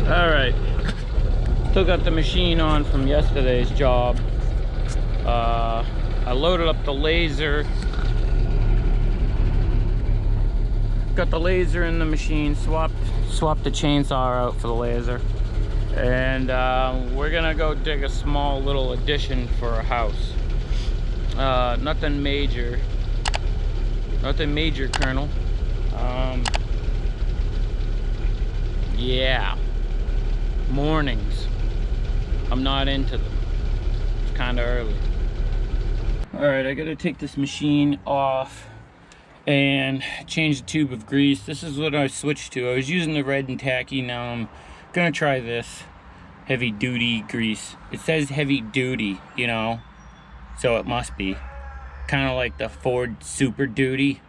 All right, still got the machine on from yesterday's job. I loaded up the laser, got the laser in the machine, swapped the chainsaw out for the laser, and we're gonna go dig a small little addition for a house. Nothing major, Colonel. Yeah, mornings, I'm not into them. It's kind of early. All right, I gotta take this machine off and change the tube of grease. This is what I switched to. I was using the red and tacky. Now I'm gonna try this heavy duty grease. It says heavy duty, you know, so it must be kind of like the Ford Super Duty.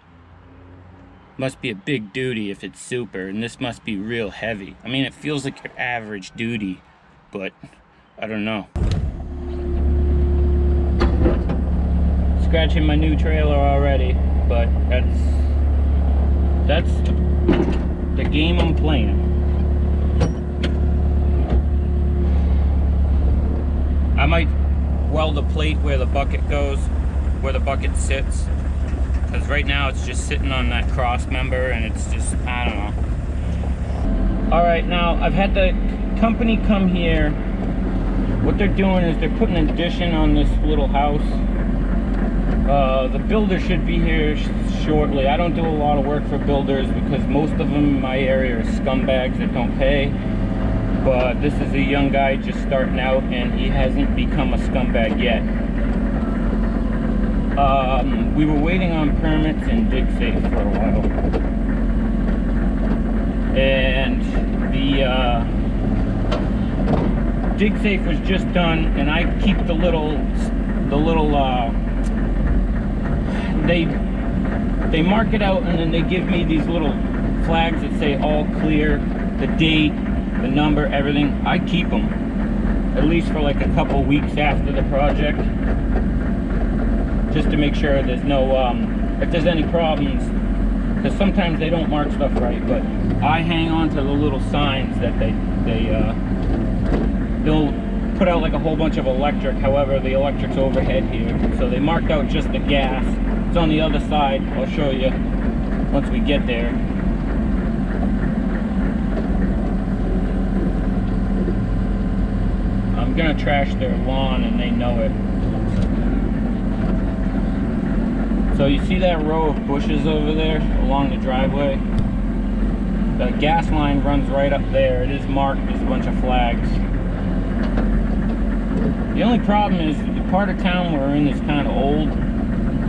Must be a big duty if it's super, and this must be real heavy. I mean, it feels like your average duty, but I don't know. Scratching my new trailer already, but that's the game I'm playing. I might weld a plate where the bucket goes, where the bucket sits, because right now it's just sitting on that cross member, and it's just, I don't know. All right, now I've had the company come here. What they're doing is they're putting an addition on this little house. The builder should be here shortly. I don't do a lot of work for builders because most of them in my area are scumbags that don't pay. But this is a young guy just starting out, and he hasn't become a scumbag yet. We were waiting on permits and dig safe for a while, and the dig safe was just done, and I keep the little they mark it out, and then they give me these little flags that say all clear, the date, the number, everything. I keep them at least for like a couple weeks after the project, just to make sure there's no if there's any problems, because sometimes they don't mark stuff right. But I hang on to the little signs that they'll put out, like a whole bunch of electric. However, the electric's overhead here, so they marked out just the gas. It's on the other side. I'll show you once we get there. I'm gonna trash their lawn, and they know it. So you see that row of bushes over there along the driveway? The gas line runs right up there. It is marked. There's a bunch of flags. The only problem is the part of town we're in is kind of old,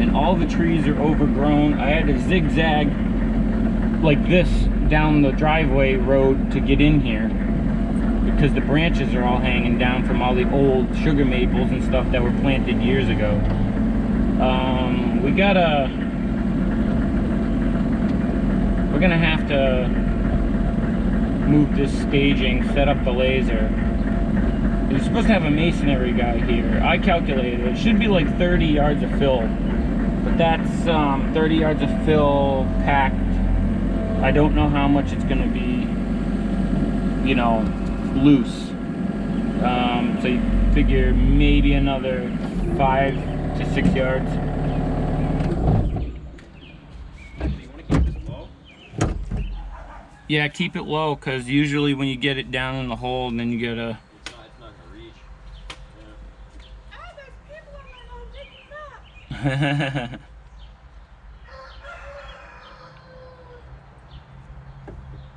and all the trees are overgrown. I had to zigzag like this down the driveway road to get in here because the branches are all hanging down from all the old sugar maples and stuff that were planted years ago. We're gonna have to move this staging, set up the laser. We're supposed to have a masonry guy here. I calculated it should be like 30 yards of fill, but that's 30 yards of fill packed. I don't know how much it's gonna be, you know, loose. So you figure maybe another 5 to 6 yards. Yeah, keep it low, because usually when you get it down in the hole, then you gotta... It's not gonna reach. Yeah. Ah, there's people on my own digging up.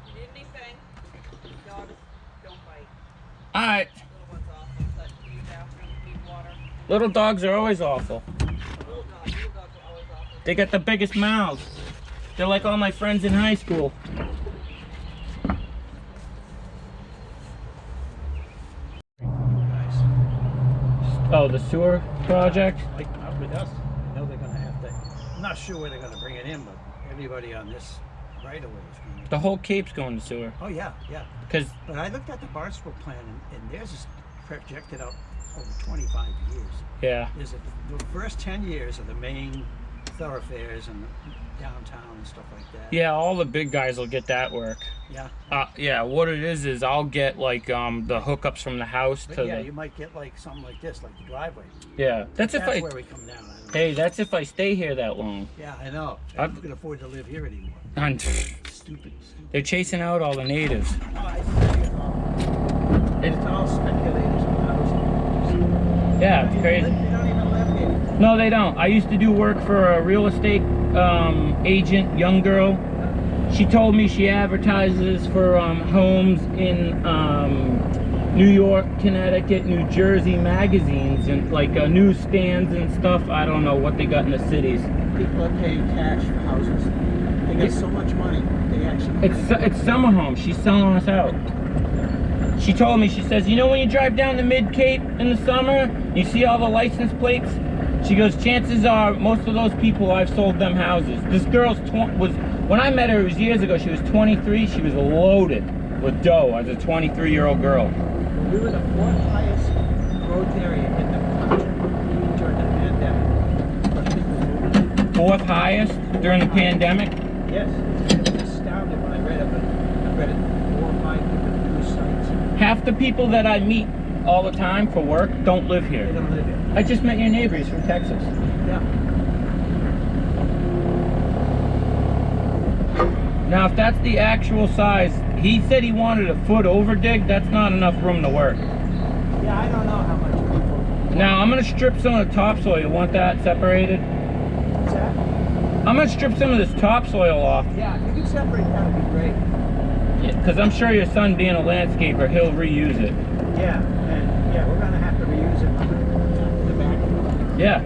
You need anything? Dogs don't bite. Alright. Little one's awful, but use bathroom, need water. Little dogs are always awful. Little dogs are always awful. They got the biggest mouths. They're like all my friends in high school. Oh, the sewer project? Like up with us, I know they're gonna have to. I'm not sure where they're gonna bring it in, but everybody on this right away is going. The whole Cape's going to sewer. Oh yeah, yeah. But I looked at the Barnstable plan, and theirs is projected out over 25 years. Yeah. The first 10 years are the main thoroughfares and downtown and stuff like that. Yeah, all the big guys will get that work. Yeah. Yeah, what it is I'll get like the hookups from the house But to yeah, the... you might get like something like this, like the driveway. Yeah, that's if That's I... where we come down. I don't know. Hey, that's if I stay here that long. Yeah, I know. I I've- can afford to live here anymore. And Stupid. they're chasing out all the natives. Oh, I see. It's all speculators on housing. Yeah, it's They crazy. don't even live here. No, they don't. I used to do work for a real estate agent, young girl. She told me she advertises for homes in New York, Connecticut, New Jersey magazines and like newsstands and stuff. I don't know what they got in the cities. People are paying cash for houses. They get so much money. They actually. It's summer homes. She's selling us out. She told me, she says, you know when you drive down the Mid-Cape in the summer, you see all the license plates? She goes, chances are most of those people I've sold them houses. This girl's when I met her, it was years ago, she was 23, she was loaded with dough as a 23-year-old girl. We were the fourth highest growth area in the country during the pandemic. Fourth highest during the pandemic? Yes, I was astounded when I read it, but I read it 4 or 5 different news sites. Half the people that I meet all the time for work don't live They here. don't live here. I just met your neighbor, he's from Texas. Yeah. Now, if that's the actual size, he said he wanted a foot over dig, that's not enough room to work. Yeah, I don't know how much people. Now, I'm gonna strip some of the topsoil. You want that separated? What's that? I'm gonna strip some of this topsoil off. Yeah, if you can separate that would be great. Because I'm sure your son, being a landscaper, he'll reuse it. Yeah, and yeah, we're gonna have to reuse it in the back. Yeah.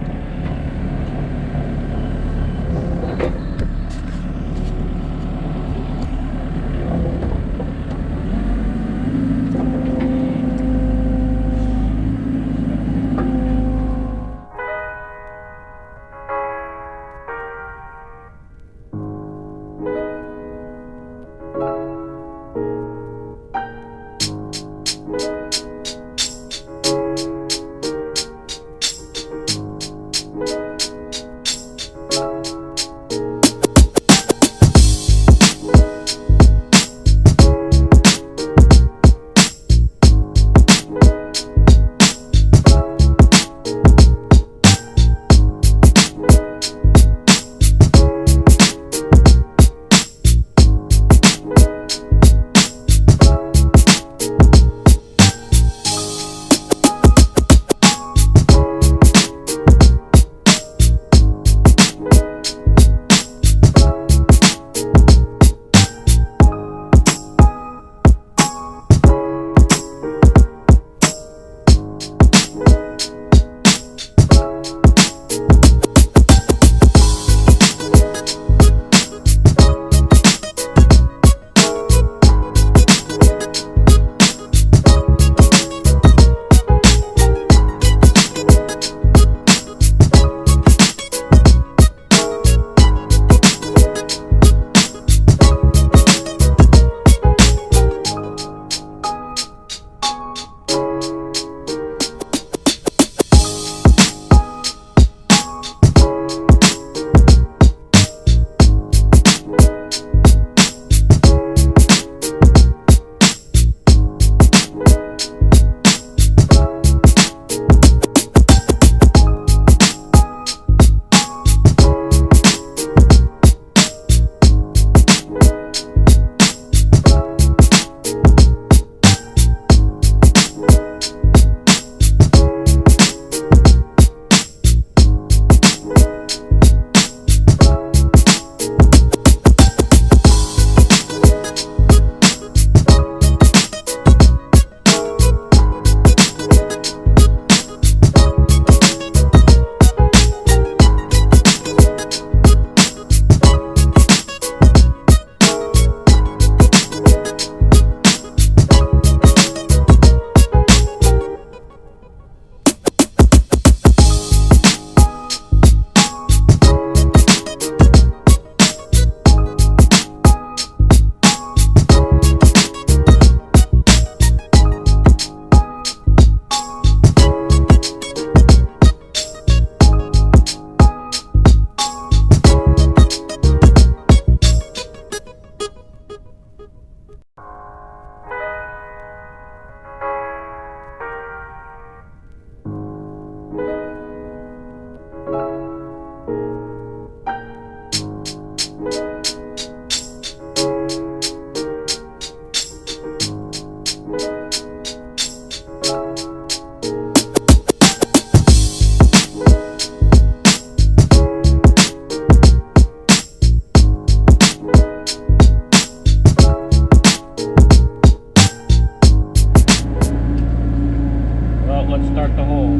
start the hole.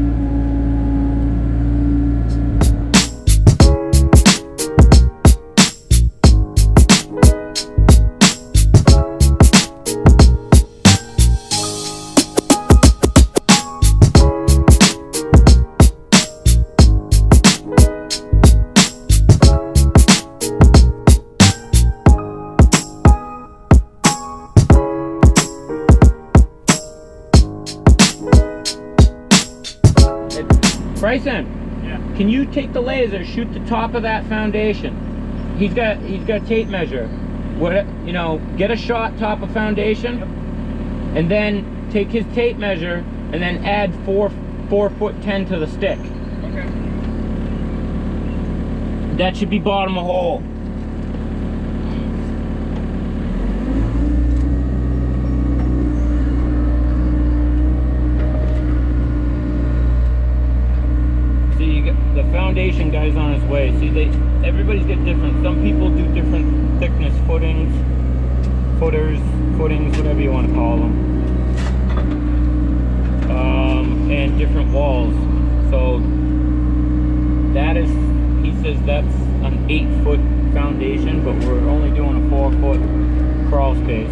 Bryson, yeah. Can you take the laser, shoot the top of that foundation? He's got tape measure. What, you know, get a shot top of foundation, yep. And then take his tape measure and then add 4'10" to the stick. Okay. That should be bottom of hole. The foundation guy's on his way. See, everybody's got different. Some people do different thickness footings, whatever you want to call them, and different walls. So that is, he says that's an 8-foot foundation, but we're only doing a 4-foot crawl space.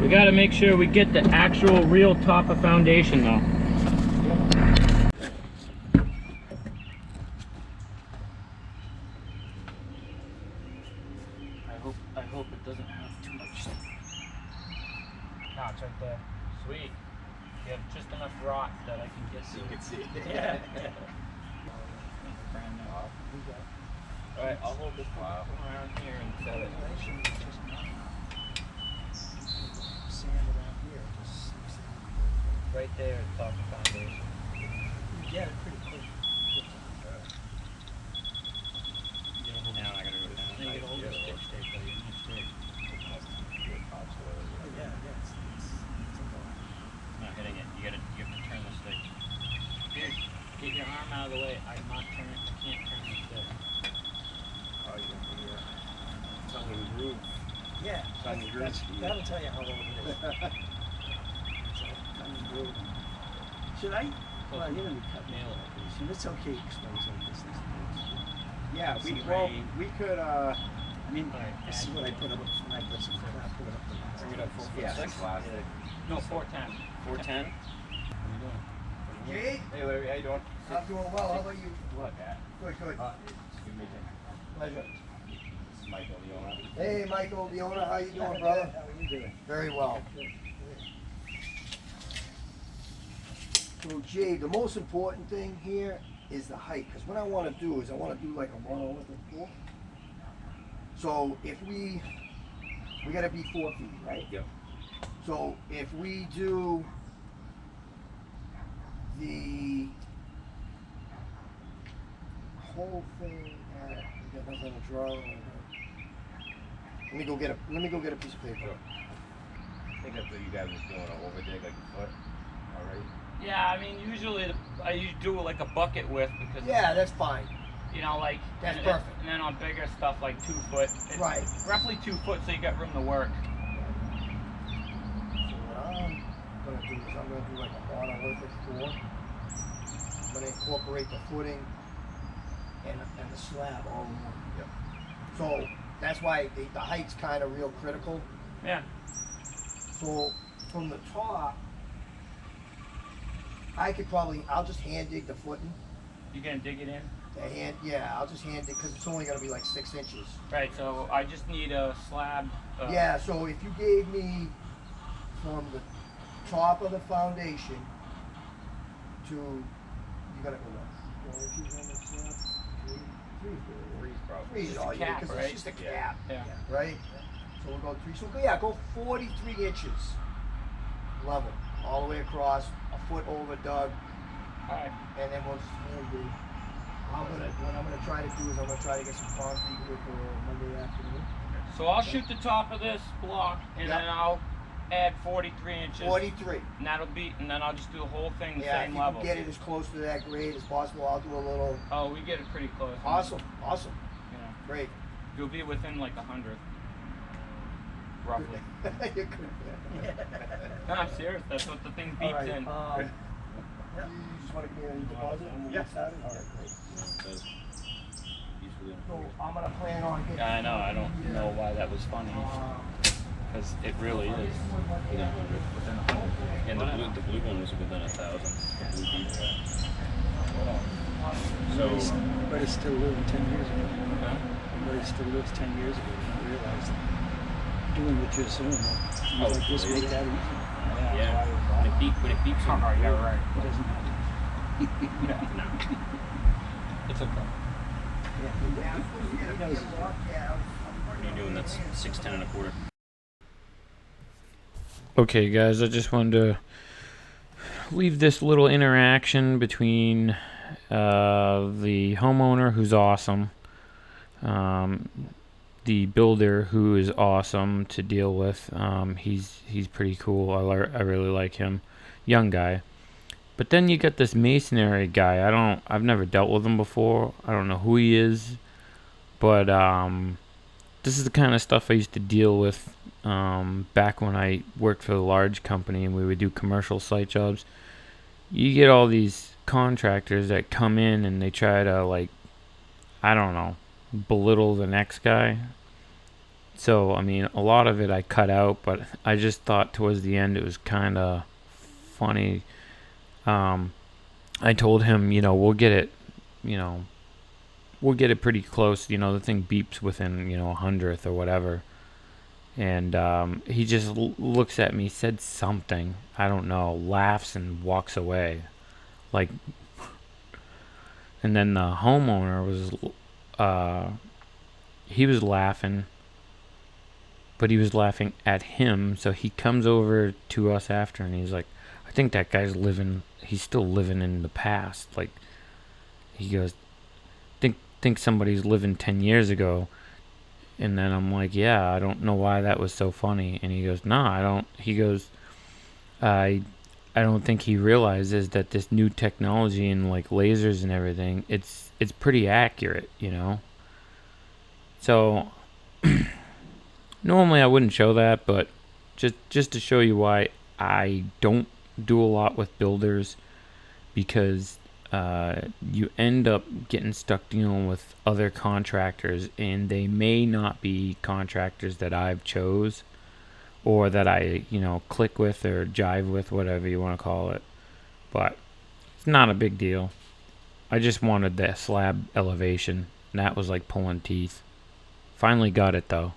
We gotta make sure we get the actual real top of foundation though. I hope it doesn't have too much. No, it's right there. Sweet. You have just enough rot that I can get to. You can see. Yeah. Alright, I'll hold this one around here and set it. Right there at the top of the foundation. You get it pretty quick. Now I gotta go down. You get hold of the stick straight though, you need straight. Oh yeah, it's Not hitting it. You have to turn the stick. Here, get your arm out of the way. I can't turn the stick. Oh, you're gonna be it's on the roof. yeah, It's on your roof. that'll tell you how old it is. Should I? Well, you're gonna be cutting nail like this. And it's okay exposing this. Yeah, we could I mean, this is what I put up when I put some I put it up the last. Bring it up 4 foot yeah, 6? No, 4'10". 410. Jade? Hey Larry, how you doing? I'm doing well. How about you? What, Pat? Good. Good meeting. Pleasure. This is Michael, the owner. Hey, Michael, the owner. How you doing, brother? How are you doing? Very well. So, Jade, the most important thing here is the height. Because what I want to do is I want to do like a monolithic floor. So if we got to be 4 feet, right? Yep. So if we do the whole thing at, got nothing to draw on. Let me go get a piece of paper. Sure. I think that's what you guys were doing, an overdig like a foot. All right. Yeah, I mean, usually I do like a bucket width because Yeah, that's fine. you know, like That's and, perfect. And then on bigger stuff like 2 foot, it's Right. roughly 2 foot, so you got room to work. So what I'm gonna do is I'm gonna do like a monolithic floor. I'm gonna incorporate the footing and the slab all in one. Yep. So that's why the height's kind of real critical. Yeah. So from the top, I'll just hand dig the footing. You gonna dig it in? I'll just hand dig because it's only gonna be like 6 inches. Right. So I just need a slab. Yeah. So if you gave me from the top of the foundation to, you gotta go left. 4 inches on the slab. Three's probably. Three is Just a all you need, cap, because right? it's just a cap. Yeah. Right? So we'll go 3. So yeah, go 43 inches level all the way across, a foot over dug, Alright. and then we'll just what I'm gonna try to do is I'm gonna try to get some concrete here for Monday afternoon. So I'll shoot the top of this block, and Yep. then I'll add 43 inches. 43. And then I'll just do the whole thing the Yeah, same if you level. can get it as close to that grade as possible, I'll do a little. Oh, we get it pretty close. Awesome, awesome, Yeah. great. You'll be within like 100. Roughly. You're good. No, I'm serious. That's what the thing beeps All right, in. you just want to give me a deposit and we'll get started? All right, great. So I'm gonna plan on getting. Yeah, I know. I don't know why that was funny. Because it really is. Within 100. And the blue one was within 1,000. So, Everybody still living 10 years ago. Huh? Everybody still lives 10 years ago. You don't realize that. Doing what you're doing, things like this really? make that easy. yeah, when it beeps on Yeah, right. It doesn't have It's okay. to. Yeah, he knows his job. what are you doing? That's 610 and a quarter. Okay, guys, I just wanted to leave this little interaction between the homeowner, who's awesome, the builder, who is awesome to deal with. He's pretty cool. I really like him. Young guy. But then you got this masonry guy. I've never dealt with him before. I don't know who he is, but this is the kind of stuff I used to deal with back when I worked for the large company and we would do commercial site jobs. You get all these contractors that come in and they try to, like, I don't know, belittle the next guy. So, I mean, a lot of it I cut out, but I just thought towards the end it was kind of funny. I told him, we'll get it pretty close. The thing beeps within, 100th or whatever. And he just looks at me, said something, I don't know, laughs and walks away. Like, and then the homeowner was, he was laughing, but he was laughing at him. So he comes over to us after and he's like, I think that guy's he's still living in the past. Like, he goes, think somebody's living 10 years ago. And then I'm like, yeah, I don't know why that was so funny. And he goes, no, I don't. He goes, I don't think he realizes that this new technology and like lasers and everything, it's pretty accurate, So normally I wouldn't show that, but just to show you why I don't do a lot with builders, because you end up getting stuck dealing with other contractors, and they may not be contractors that I've chose or that I click with or jive with, whatever you want to call it. But it's not a big deal. I just wanted that slab elevation, and that was like pulling teeth. Finally got it though.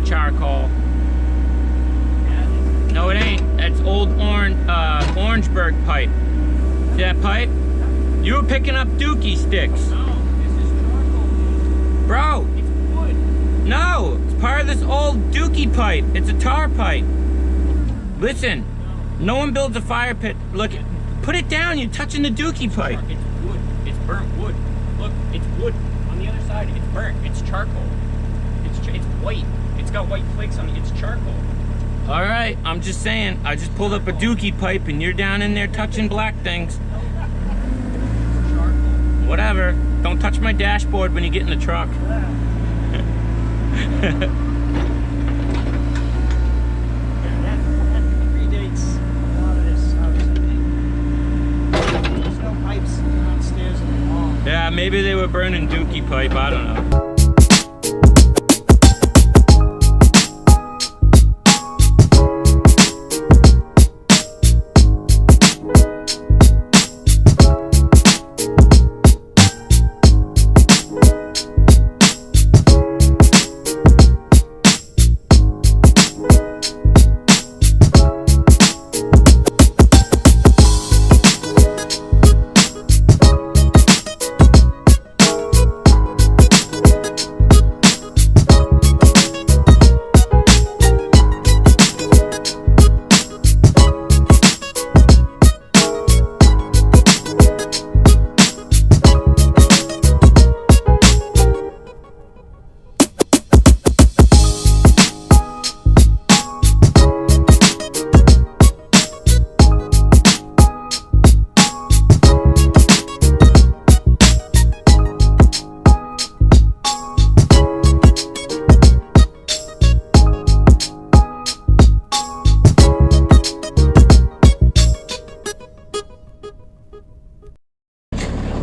Charcoal. No, it ain't. That's old Orangeburg pipe. See that pipe? You were picking up dookie sticks. No, this is charcoal. Bro. It's wood. No, it's part of this old dookie pipe. It's a tar pipe. Listen, no one builds a fire pit. Look, put it down. You're touching the dookie pipe. It's wood. It's burnt wood. Look, it's wood. On the other side, it's burnt. It's charcoal. It's white. It's got white flakes on it. It's charcoal. All right, I'm just saying. I just pulled up a dookie pipe and you're down in there touching black things. Charcoal. Whatever. Don't touch my dashboard when you get in the truck. That predates a lot of this house, I think. There's no pipes downstairs in the hall. Yeah, maybe they were burning dookie pipe, I don't know.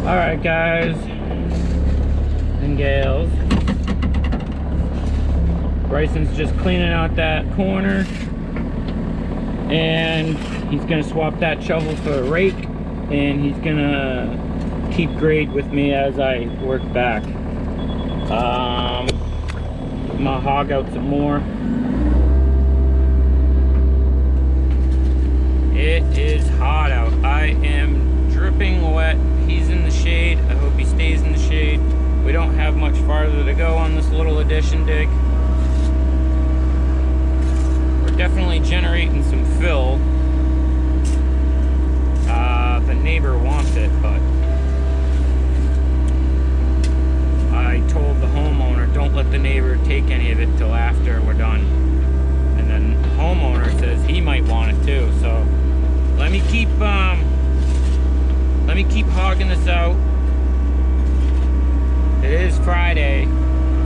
Alright guys and gals, Bryson's just cleaning out that corner and he's gonna swap that shovel for a rake and he's gonna keep grade with me as I work back. I'm gonna hog out some more. It is hot out. I am dripping wet. He's in the shade. I hope he stays in the shade. We don't have much farther to go on this little addition dig. We're definitely generating some fill. The neighbor wants it, but I told the homeowner, don't let the neighbor take any of it till after we're done. And then the homeowner says he might want it too, so let me keep hogging this out. It is Friday,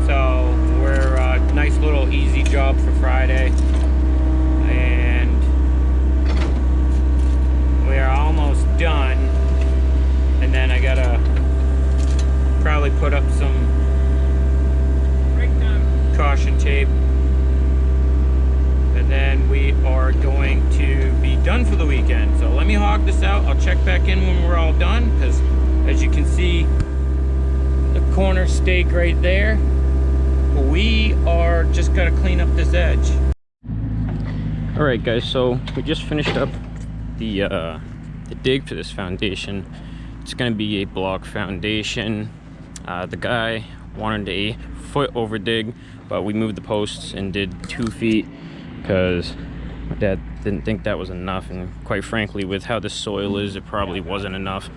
so we're a nice little easy job for Friday. And we are almost done. And then I gotta probably put up some caution tape. And then we are going to be done for the weekend. So let me hog this out. I'll check back in when we're all done, because as you can see, the corner stake right there. We are just gotta clean up this edge. All right, guys. So we just finished up the dig for this foundation. It's gonna be a block foundation. The guy wanted a foot over dig, but we moved the posts and did 2 feet. Because my dad didn't think that was enough, and quite frankly, with how the soil is, it probably wasn't enough.